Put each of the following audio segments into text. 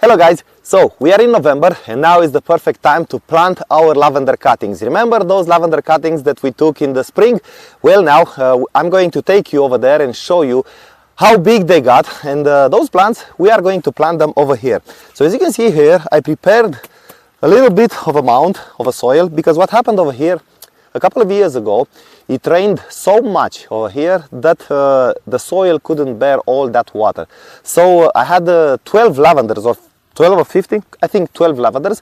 Hello guys, so we are in November and now is the perfect time to plant our lavender cuttings. Remember those lavender cuttings that we took in the spring? Well, now I'm going to take you over there and show you how big they got, and those plants we are going to plant them over here. So as you can see here, I prepared a little bit of a mound of a soil, because what happened over here a couple of years ago, it rained so much over here that the soil couldn't bear all that water. So I had 12 lavenders, or 12 or 15, I think 12 lavenders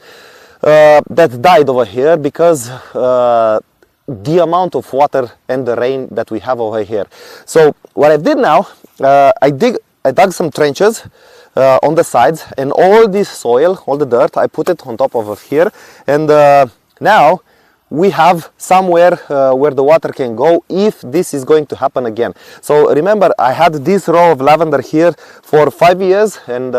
that died over here because the amount of water and the rain that we have over here. So what I did now, I dug some trenches on the sides, and all this soil, all the dirt, I put it on top of here, and now we have somewhere where the water can go if this is going to happen again. So remember, I had this row of lavender here for 5 years, and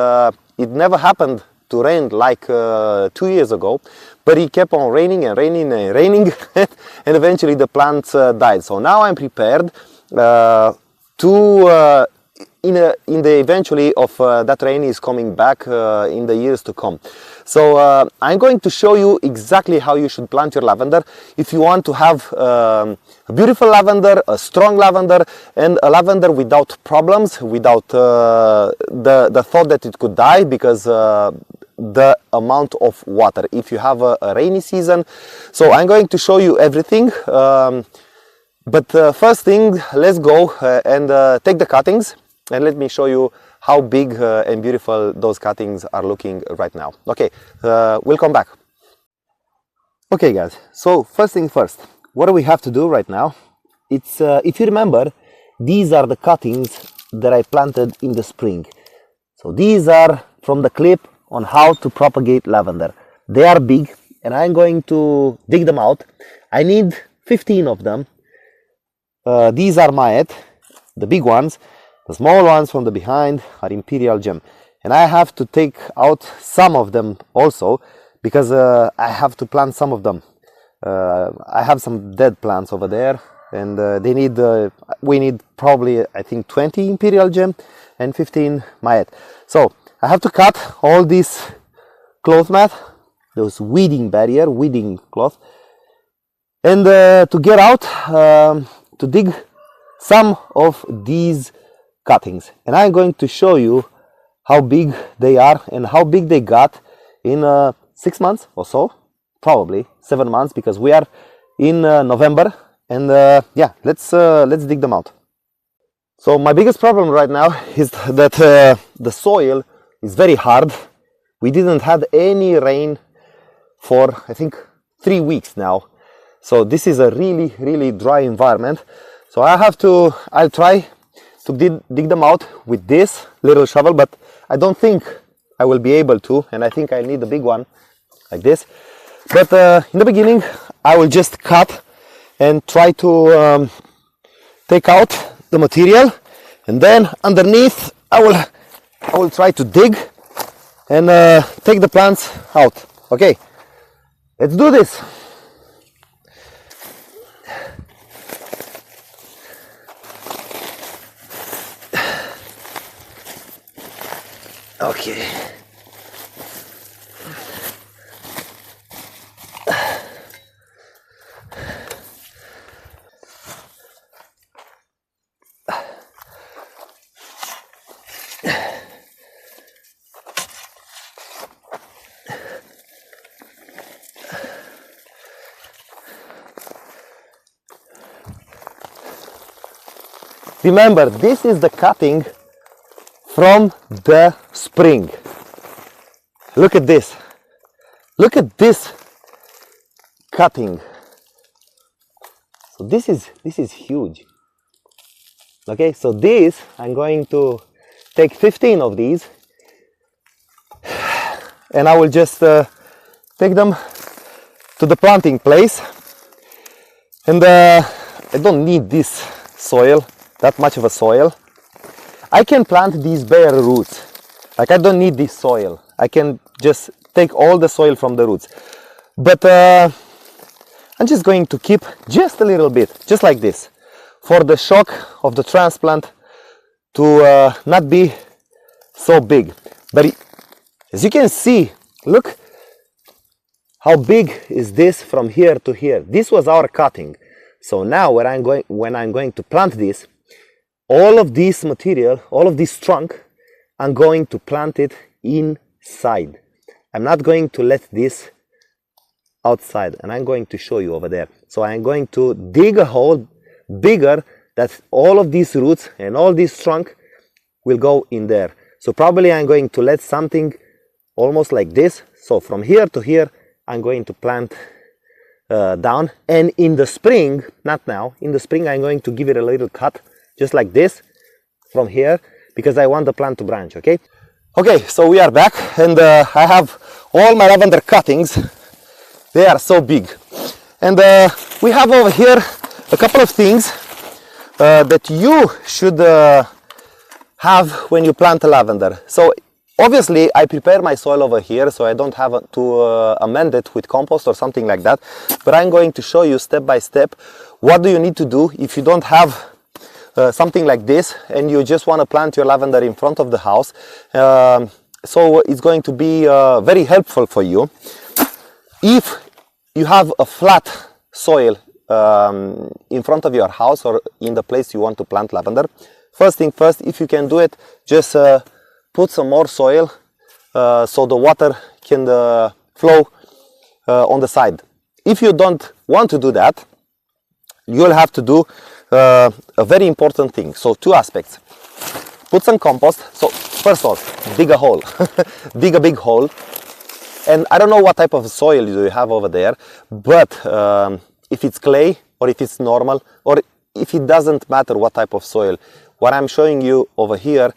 it never happened to rain like 2 years ago, but it kept on raining and raining and raining and eventually the plants died. So now I'm prepared to in the eventually of that rain is coming back in the years to come. So I'm going to show you exactly how you should plant your lavender if you want to have a beautiful lavender, a strong lavender, and a lavender without problems, without the thought that it could die because the amount of water if you have a rainy season. So I'm going to show you everything, but first thing, let's go and take the cuttings, and let me show you how big and beautiful those cuttings are looking right now. Okay, we'll come back. Okay guys, so first thing first, what do we have to do right now? It's if you remember, these are the cuttings that I planted in the spring. So these are from the clip on how to propagate lavender. They are big and I'm going to dig them out. I need 15 of them. These are Mayet, the big ones. The small ones from the behind are Imperial Gem, and I have to take out some of them also because I have to plant some of them. I have some dead plants over there, and they need we need probably, I think, 20 Imperial Gem and 15 Mayet. So I have to cut all this cloth mat, those weeding barrier, weeding cloth, and to get out to dig some of these cuttings, and I'm going to show you how big they are and how big they got in 6 months or so, probably 7 months, because we are in November, and yeah, let's dig them out. So my biggest problem right now is that the soil is very hard. We didn't have any rain for, I think, 3 weeks now, so this is a really dry environment. So I'll try to dig them out with this little shovel, but I don't think I will be able to, and I think I need a big one like this. But in the beginning I will just cut and try to take out the material, and then underneath I will try to dig and take the plants out. Okay, let's do this. Okay. Remember, this is the cutting from the spring. Look at this. Look at this cutting. So this is huge. Okay, so this I'm going to take 15 of these, and I will just take them to the planting place. And I don't need this soil, that much of a soil. I can plant these bare roots. Like, I don't need this soil. I can just take all the soil from the roots. But I'm just going to keep just a little bit, just like this, for the shock of the transplant to not be so big. But As you can see, look how big is this from here to here. This was our cutting. So now when I'm going to plant this, all of this material, all of this trunk, I'm going to plant it inside. I'm not going to let this outside, and I'm going to show you over there. So I'm going to dig a hole bigger that all of these roots and all this trunk will go in there. So probably I'm going to let something almost like this. So from here to here, I'm going to plant down, and in the spring, not now, in the spring I'm going to give it a little cut, just like this, from here, because I want the plant to branch, okay? Okay, so we are back, and I have all my lavender cuttings. They are so big. And we have over here a couple of things that you should have when you plant a lavender. So obviously I prepare my soil over here, so I don't have to amend it with compost or something like that. But I'm going to show you step by step what do you need to do if you don't have something like this and you just want to plant your lavender in front of the house. So it's going to be very helpful for you. If you have a flat soil in front of your house or in the place you want to plant lavender, first thing first, if you can do it, just put some more soil so the water can flow on the side. If you don't want to do that, you'll have to do a very important thing. So two aspects. Put some compost. So first off, dig a hole. Dig a big hole. And I don't know what type of soil you have over there, but if it's clay or if it's normal, or if it doesn't matter what type of soil, what I'm showing you over here,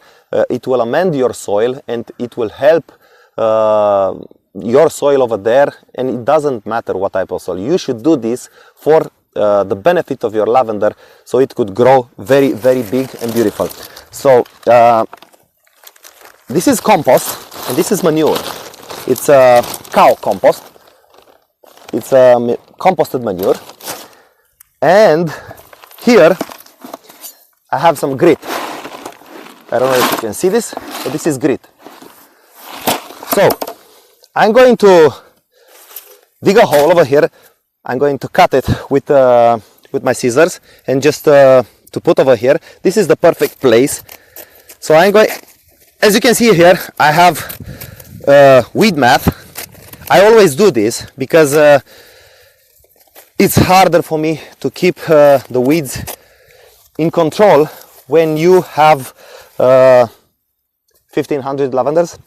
it will amend your soil and it will help your soil over there, and it doesn't matter what type of soil. You should do this for the benefit of your lavender, so it could grow very, very big and beautiful. So this is compost and this is manure. It's a cow compost. It's a composted manure. And here I have some grit. I don't know if you can see this, but this is grit. So I'm going to dig a hole over here. I'm going to cut it with my scissors and just to put over here. This is the perfect place. So I'm going, as you can see here, I have weed mat. I always do this because it's harder for me to keep the weeds in control when you have 1500 lavenders.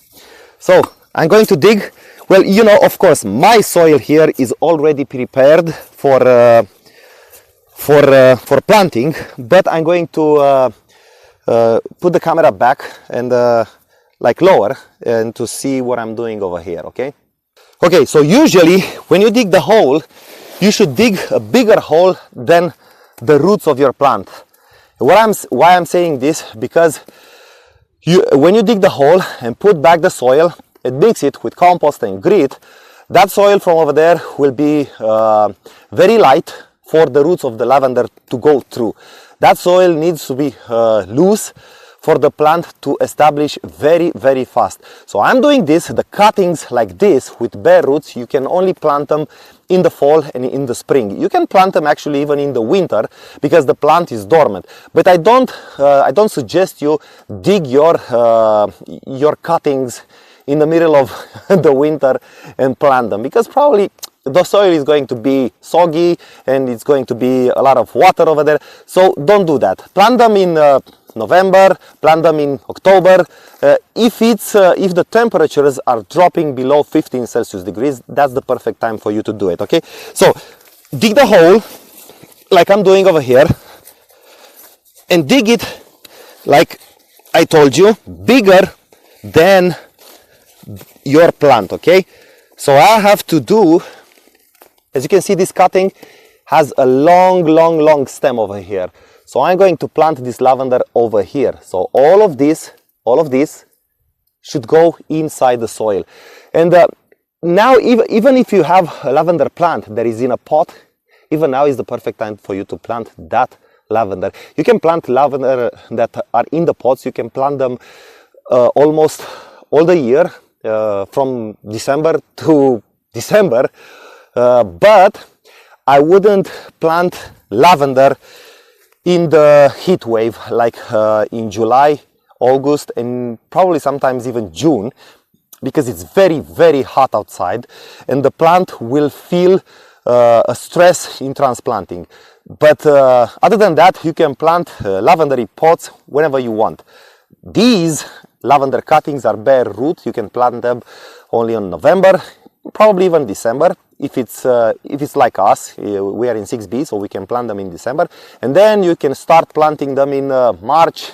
So I'm going to dig. Well, you know, of course, my soil here is already prepared for planting, but I'm going to put the camera back and like lower and to see what I'm doing over here, okay? Okay, so usually when you dig the hole, you should dig a bigger hole than the roots of your plant. Why I'm saying this, because when you dig the hole and put back the soil and mix it with compost and grit, that soil from over there will be very light for the roots of the lavender to go through. That soil needs to be loose for the plant to establish very, very fast. So I'm doing this, the cuttings like this with bare roots, you can only plant them in the fall and in the spring. You can plant them actually even in the winter because the plant is dormant. But I don't suggest you dig your cuttings in the middle of the winter and plant them, because probably the soil is going to be soggy and it's going to be a lot of water over there. So don't do that. Plant them in November, plant them in October. If the temperatures are dropping below 15 Celsius degrees, that's the perfect time for you to do it, okay? So dig the hole like I'm doing over here and dig it like I told you, bigger than your plant, okay? So I have to do, as you can see, this cutting has a long stem over here. So I'm going to plant this lavender over here. So all of this should go inside the soil. And now, even if you have a lavender plant that is in a pot, even now is the perfect time for you to plant that lavender. You can plant lavender that are in the pots. You can plant them almost all the year. from December to December, but I wouldn't plant lavender in the heat wave like in July, August, and probably sometimes even June, because it's very hot outside and the plant will feel a stress in transplanting. But other than that, you can plant lavender in pots whenever you want. These lavender cuttings are bare root. You can plant them only in November, probably even December. If it's like us, we are in 6B, so we can plant them in December, and then you can start planting them in March,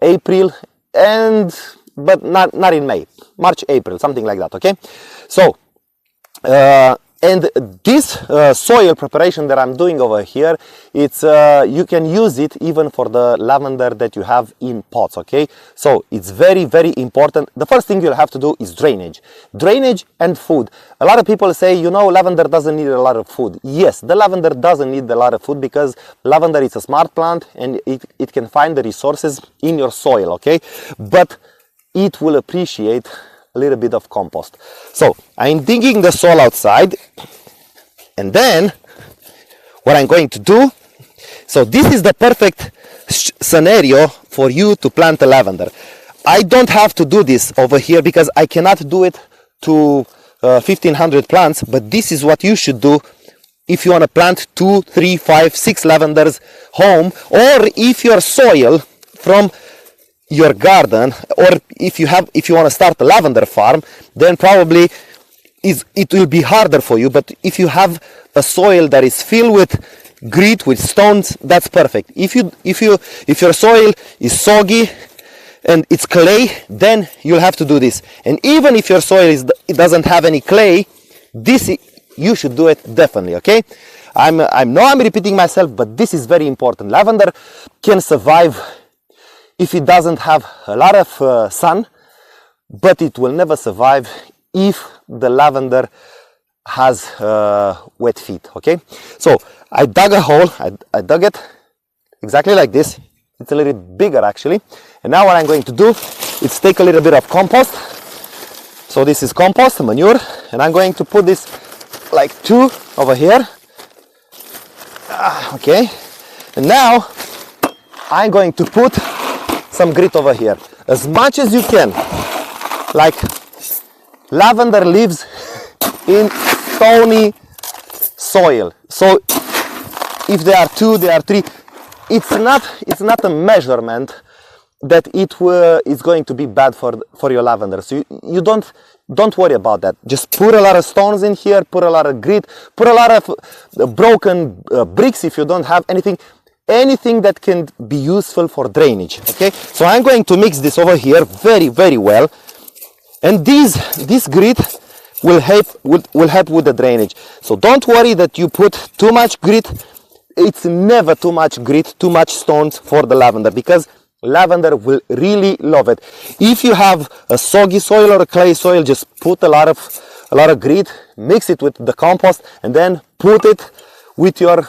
April, but not in May. March, April, something like that. Okay, so and this soil preparation that I'm doing over here, it's you can use it even for the lavender that you have in pots. Okay, so it's very important. The first thing you'll have to do is drainage and food. A lot of people say, you know, lavender doesn't need a lot of food. Yes, the lavender doesn't need a lot of food because lavender is a smart plant and it can find the resources in your soil. Okay, but it will appreciate a little bit of compost. So I'm digging the soil outside, and then what I'm going to do, so this is the perfect scenario for you to plant a lavender. I don't have to do this over here because I cannot do it to 1500 plants, but this is what you should do if you want to plant 2, 3, 5, 6 lavenders home, or if your soil from your garden, or if you want to start a lavender farm, then probably it will be harder for you. But if you have a soil that is filled with grit, with stones, that's perfect. If your soil is soggy and it's clay, then you'll have to do this. And even if your soil it doesn't have any clay, you should do it definitely. Okay, I'm repeating myself, but this is very important. Lavender can survive if it doesn't have a lot of sun, but it will never survive if the lavender has wet feet. Okay, so I dug a hole. I dug it exactly like this. It's a little bigger actually. And now what I'm going to do is take a little bit of compost. So this is compost, manure, and I'm going to put this like 2 over here. Okay, and now I'm going to put some grit over here, as much as you can. Like, lavender lives in stony soil, so if there are 2, there are 3, it's not a measurement that it's going to be bad for your lavender. So you don't worry about that. Just put a lot of stones in here, put a lot of grit, put a lot of broken bricks if you don't have anything that can be useful for drainage. Okay, so I'm going to mix this over here very well, and this grit will help with the drainage. So don't worry that you put too much grit. It's never too much grit, too much stones for the lavender, because lavender will really love it. If you have a soggy soil or a clay soil, just put a lot of grit, mix it with the compost, and then put it with your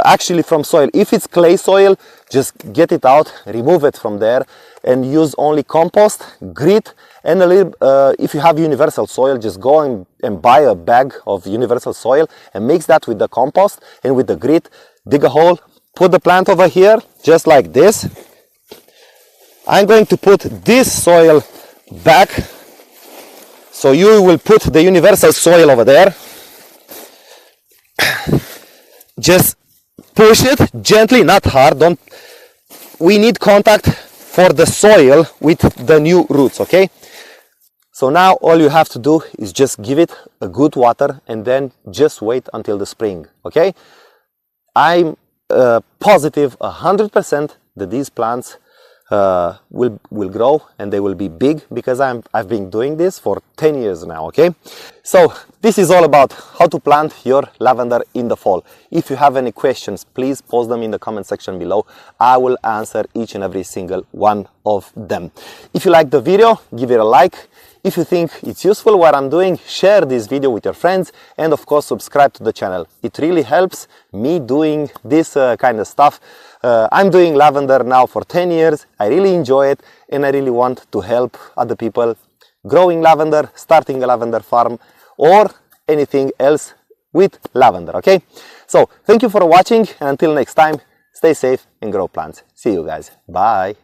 actually from soil. If it's clay soil, just get it out, remove it from there, and use only compost, grit, and a little if you have universal soil, just go and buy a bag of universal soil and mix that with the compost and with the grit. Dig a hole, put the plant over here just like this. I'm going to put this soil back, so you will put the universal soil over there. Just push it gently, not hard. We need contact for the soil with the new roots. Okay, so now all you have to do is just give it a good water and then just wait until the spring. Okay, I'm positive 100% that these plants will grow and they will be big, because I've been doing this for 10 years now. Okay, so this is all about how to plant your lavender in the fall. If you have any questions, please post them in the comment section below. I will answer each and every single one of them. If you like the video, give it a like. If you think it's useful what I'm doing, share this video with your friends, and of course subscribe to the channel. It really helps me doing this kind of stuff. I'm doing lavender now for 10 years. I really enjoy it, and I really want to help other people growing lavender, starting a lavender farm, or anything else with lavender, okay? So thank you for watching, and until next time, stay safe and grow plants. See you guys. Bye.